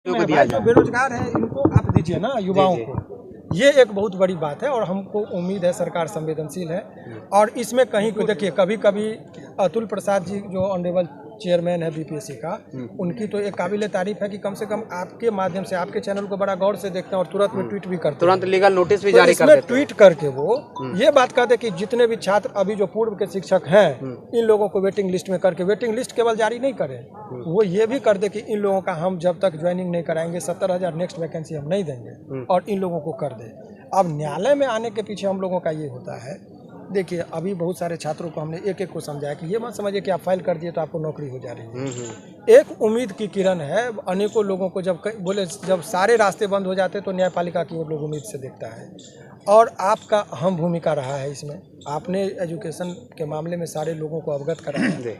जो बेरोजगार है इनको आप दीजिए ना, युवाओं को। ये एक बहुत बड़ी बात है और हमको उम्मीद है सरकार संवेदनशील है। और इसमें कहीं को देखिए, कभी कभी अतुल प्रसाद जी जो ऑनरेबल चेयरमैन है बीपीएससी का, उनकी तो एक काबिल तारीफ है कि कम से कम आपके माध्यम से आपके चैनल को बड़ा गौर से देखते हैं और तुरंत में ट्वीट भी करते हैं, तुरंत लीगल नोटिस भी तो जारी कर देते हैं। ट्वीट करके वो ये बात कहते हैं कि जितने भी छात्र अभी जो पूर्व के शिक्षक हैं, इन लोगों को वेटिंग लिस्ट में करके, वेटिंग लिस्ट केवल जारी नहीं करें, वो ये भी कर दे कि इन लोगों का हम जब तक ज्वाइनिंग नहीं कराएंगे 70,000 नेक्स्ट वैकेंसी हम नहीं देंगे, और इन लोगों को कर दे। अब न्यायालय में आने के पीछे हम लोगों का ये होता है, देखिए अभी बहुत सारे छात्रों को हमने एक एक को समझाया कि ये मत समझिए कि आप फाइल कर दिए तो आपको नौकरी हो जा रही है। एक उम्मीद की किरण है। अनेकों लोगों को जब जब सारे रास्ते बंद हो जाते तो न्यायपालिका की ओर लोग उम्मीद से देखता है, और आपका अहम भूमिका रहा है इसमें। आपने एजुकेशन के मामले में सारे लोगों को अवगत कराया,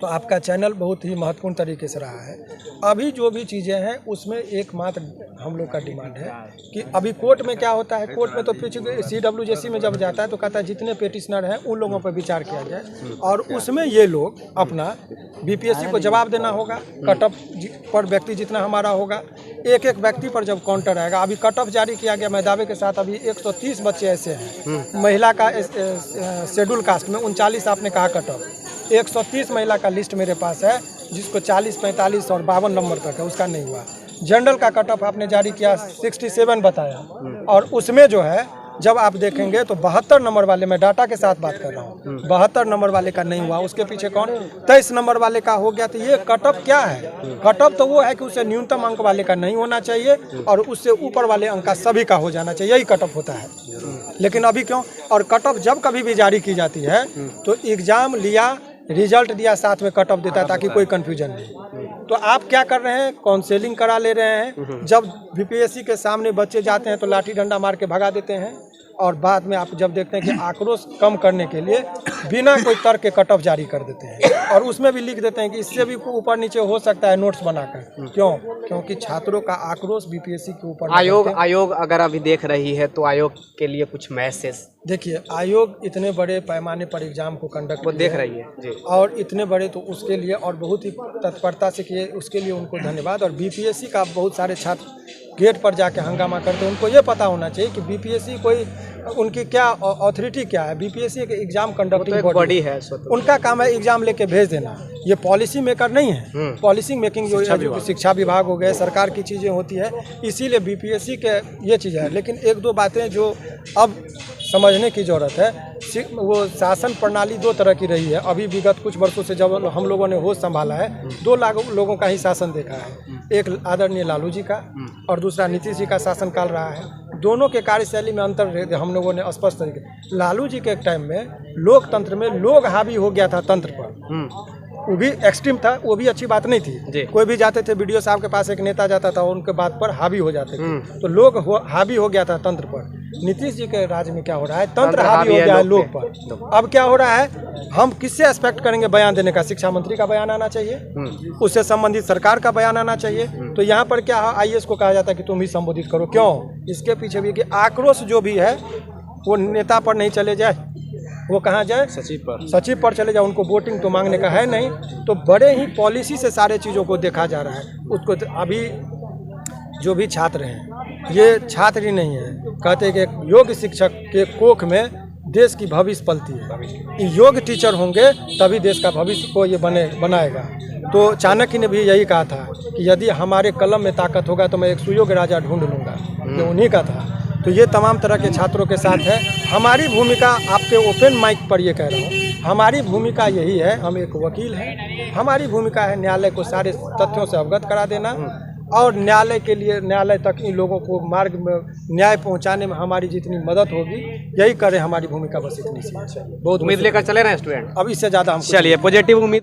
तो आपका चैनल बहुत ही महत्वपूर्ण तरीके से रहा है। अभी जो भी चीज़ें हैं उसमें एकमात्र हम लोग का डिमांड है कि अभी कोर्ट में क्या होता है, कोर्ट में तो CWJC में जब जाता है तो कहता है जितने पेटिशनर हैं उन लोगों पर विचार किया जाए, और उसमें ये लोग अपना बीपीएससी को जवाब देना होगा। कट ऑफ पर व्यक्ति जितना हमारा होगा, एक एक व्यक्ति पर जब काउंटर आएगा, अभी कट ऑफ जारी किया गया, मैं दावे के साथ अभी 130 बच्चे ऐसे हैं महिला का शेड्यूल कास्ट में 39 आपने कहा कट ऑफ, 130 महिला का लिस्ट मेरे पास है जिसको 40, 45 और 52 नंबर तक है, उसका नहीं हुआ। जनरल का कट ऑफ आपने जारी किया 67 बताया, और उसमें जो है जब आप देखेंगे तो 72 नंबर वाले, मैं डाटा के साथ बात कर रहा हूँ, 72 नंबर वाले का नहीं हुआ। उसके पीछे कौन 23 नंबर वाले का हो गया। तो ये कट ऑफ क्या है? कट ऑफ तो वो है कि उससे न्यूनतम अंक वाले का नहीं होना चाहिए और उससे ऊपर वाले अंक का सभी का हो जाना चाहिए, यही कट ऑफ होता है। लेकिन अभी क्यों? और कट ऑफ जब कभी भी जारी की जाती है तो एग्जाम लिया, रिजल्ट दिया, साथ में कट ऑफ देता है ताकि कोई कंफ्यूजन नहीं। तो आप क्या कर रहे हैं? काउंसलिंग करा ले रहे हैं। जब बीपीएससी के सामने बच्चे जाते हैं तो लाठी डंडा मार के भगा देते हैं, और बाद में आप जब देखते हैं कि आक्रोश कम करने के लिए बिना कोई तर्क के कट ऑफ जारी कर देते हैं, और उसमें भी लिख देते हैं कि इससे भी ऊपर नीचे हो सकता है नोट्स बनाकर। क्यों? क्योंकि छात्रों का आक्रोश बीपीएससी के ऊपर। आयोग अगर अभी देख रही है तो आयोग के लिए कुछ मैसेज। देखिए, आयोग इतने बड़े पैमाने पर एग्जाम को कंडक्ट वो देख रही है जी, और इतने बड़े, तो उसके लिए और बहुत ही तत्परता से किए, उसके लिए उनको धन्यवाद। और बीपीएससी का बहुत सारे छात्र गेट पर जाके हंगामा करते हैं, उनको ये पता होना चाहिए कि बीपीएससी कोई, उनकी क्या अथॉरिटी क्या है। बीपीएससी एक एग्जाम कंडक्टिंग बॉडी है, उनका काम है एग्जाम लेके भेज देना। ये पॉलिसी मेकर नहीं है। पॉलिसी मेकिंग जो शिक्षा विभाग हो गए, सरकार की चीज़ें होती है, इसीलिए बीपीएससी के ये चीज़ें है। लेकिन एक दो बातें जो अब समझने की ज़रूरत है, वो शासन प्रणाली दो तरह की रही है। अभी विगत कुछ वर्षों से जब हम लोगों ने होश संभाला है, दो लोगों का ही शासन देखा है, एक आदरणीय लालू जी का और दूसरा नीतीश जी का शासनकाल रहा है। दोनों के कार्यशैली में अंतर हम लोगों ने स्पष्ट तरीके। लालू जी के टाइम में लोकतंत्र में लोग हावी हो गया था तंत्र पर, वो भी एक्सट्रीम था, वो भी अच्छी बात नहीं थी। कोई भी जाते थे, बीडीओ साहब के पास एक नेता जाता था, उनके बात पर हावी हो जाते थे, तो लोग हावी हो गया था तंत्र पर। नीतीश जी के राज में क्या हो रहा है? तंत्र हावी हो गया है लोग पर। अब क्या हो रहा है? हम किससे एक्सपेक्ट करेंगे बयान देने का? शिक्षा मंत्री का बयान आना चाहिए, उससे संबंधित सरकार का बयान आना चाहिए। तो यहाँ पर क्या आईएएस को कहा जाता है कि तुम ही संबोधित करो। क्यों? इसके पीछे भी कि आक्रोश जो भी है वो नेता पर नहीं चले जाए, वो कहाँ जाए? सचिव पर चले जाए। उनको वोटिंग तो मांगने का है नहीं, तो बड़े ही पॉलिसी से सारे चीज़ों को देखा जा रहा है। उसको अभी जो भी छात्र हैं, ये छात्र ही नहीं है, कहते हैं कि योग्य शिक्षक के कोख में देश की भविष्य पलती है। योग्य टीचर होंगे तभी देश का भविष्य को ये बनाएगा। तो चाणक्य ने भी यही कहा था कि यदि हमारे कलम में ताकत होगा तो मैं एक सुयोग्य राजा ढूंढ लूँगा, ये उन्हीं का था। तो ये तमाम तरह के छात्रों के साथ है। हमारी भूमिका, आपके ओपन माइक पर ये कह रहा हूँ, हमारी भूमिका यही है, हम एक वकील हैं, हमारी भूमिका है न्यायालय को सारे तथ्यों से अवगत करा देना, और न्यायालय के लिए, न्यायालय तक इन लोगों को मार्ग में न्याय पहुंचाने में हमारी जितनी मदद होगी, यही करें। हमारी भूमिका बस इतनी सी है। बहुत उम्मीद लेकर चले रहे हैं स्टूडेंट, अब इससे ज़्यादा हम चलिए पॉजिटिव उम्मीद।